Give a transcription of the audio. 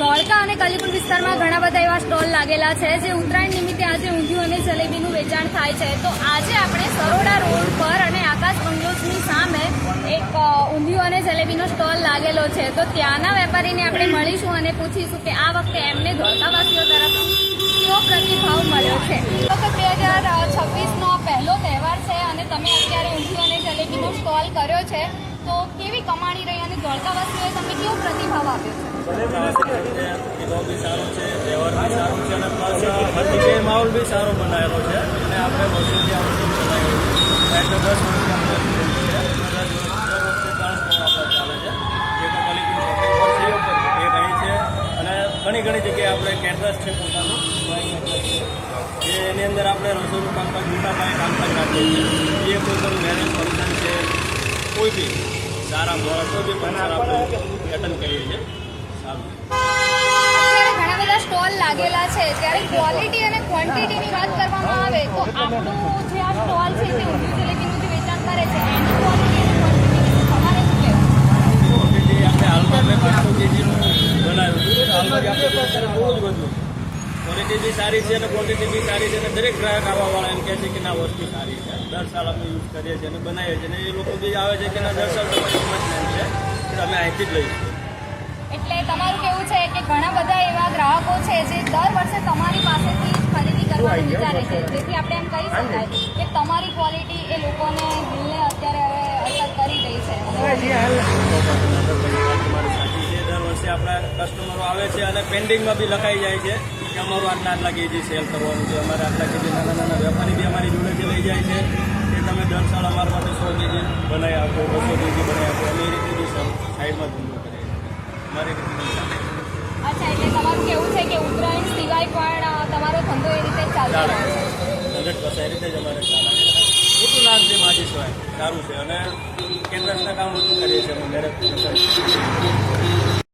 ધોળકા અને કલીપુર વિસ્તારમાં ઘણા બધા એવા સ્ટોલ લાગેલા છે જે ઉત્તરાયણ નિમિત્તે આજે ઊંધિયું અને જલેબીનું વેચાણ થાય છે. તો આજે આપણે સરોડા રોડ પર અને આકાશ બંગલોઝની સામે એક ઊંધિયું અને જલેબીનો સ્ટોલ લાગેલો છે. તો ત્યાંના વેપારીને આપણે મળીશું અને પૂછીશું કે આ વખતે એમને ધોળકાવાસીઓ તરફથી કેવો પ્રતિભાવ મળ્યો છે. વખત 2026નો પહેલો તહેવાર છે અને તમે અત્યારે ઊંધિયું અને જલેબીનો સ્ટોલ કર્યો છે, તો કેવી કમાણી રહી અને ધોળકાવાસીઓએ તમને કેવો પ્રતિભાવ આપ્યો છે? કિલો બી સારો છે, તહેવાર બી સારો છે અને પ્લસ હજી માહોલ બી સારો બનાવેલો છે અને આપણે વર્ષોથી આ વસ્તુ બનાવેલું છે. એટલે 10 વર્ષથી આપણે દર વર્ષે 3 સ્ટોલ ચાલે છે. એક કલીપુર એક અહીં છે અને ઘણી જગ્યાએ આપણે કેટરસ છે પોતાનું જે એની અંદર આપણે રસોઈનું કામકાજ મોટા પાયે કામકાજ રાખીએ છીએ. એ કોઈ પણ મેરેજ ફંક્શન છે, કોઈ બી સારા મોડા કોઈ બી ફંક્શન આપણે એટેન્ડ કરીએ છીએ. અત્યારે ઘણા બધા સ્ટોલ લાગેલા છે, ત્યારે ક્વોલિટી અને ક્વોન્ટિટીની વાત કરવામાં આવે તો આપણું જે આ સ્ટોલ છે તે ઊંધિયું જલેબીનું જે વેચાણ કરે છે એની ક્વોલિટી અને ક્વોન્ટિટી તમારે શું કહેવું? ક્વોન્ટિટી આપણે હાલમાં આપણે 500 કેજીનું બનાવ્યું હતું. હાલમાં આપણે બહુ જ બધું ક્વોલિટી બી સારી છે અને ક્વોન્ટિટી બી સારી છે અને દરેક ગ્રાહક આવવાવાળા એમ કહે છે કે ના વસ્તુ સારી છે. દર સાલ આપણે યુઝ કરીએ છીએ અને બનાવીએ છીએ અને એ લોકો બી આવે છે કે ના દર સાલ તમારી કિંમત છે કે અમે અહીંથી જ લઈશું. એટલે તમારું કેવું છે કે ઘણા બધા એવા ગ્રાહકો છે જે દર વર્ષે તમારી પાસેથી જ ખરીદી કરવાનું વિચારે છે, જેથી આપણે એમ કહી શકાય કે તમારી ક્વોલિટી એ લોકોને દિલને અત્યારે હવે અસર કરી રહી છે. તમારી સાચી છે. દર વર્ષે આપણા કસ્ટમરો આવે છે અને પેન્ડિંગમાં બી લખાઈ જાય છે કે અમારું આટલા કેજી સેલ કરવાનું છે, અમારે આટલા કેજી નાના વેપારી બી અમારી જોડેથી લઈ જાય છે કે તમે દર સાલ અમારા માટે 100 કેજી બનાવી આપો, 200 કેજી બનાવી આપો. અમે એ રીતે બી સાઈડમાં ધંધો કરીએ અમારી રીતે. અચ્છા, એટલે તમારું કેવું છે કે ઉત્તરાયણ સિવાય પણ તમારો ધંધો એ રીતે ચાલતો રહે છે? 100% એ રીતે જ અમારે ચાલે છે. મોટું નામ છે માજી સિવાય સારું છે અને કેન્દ્રના કામ બધું કરીએ છીએ અમે મેરેજ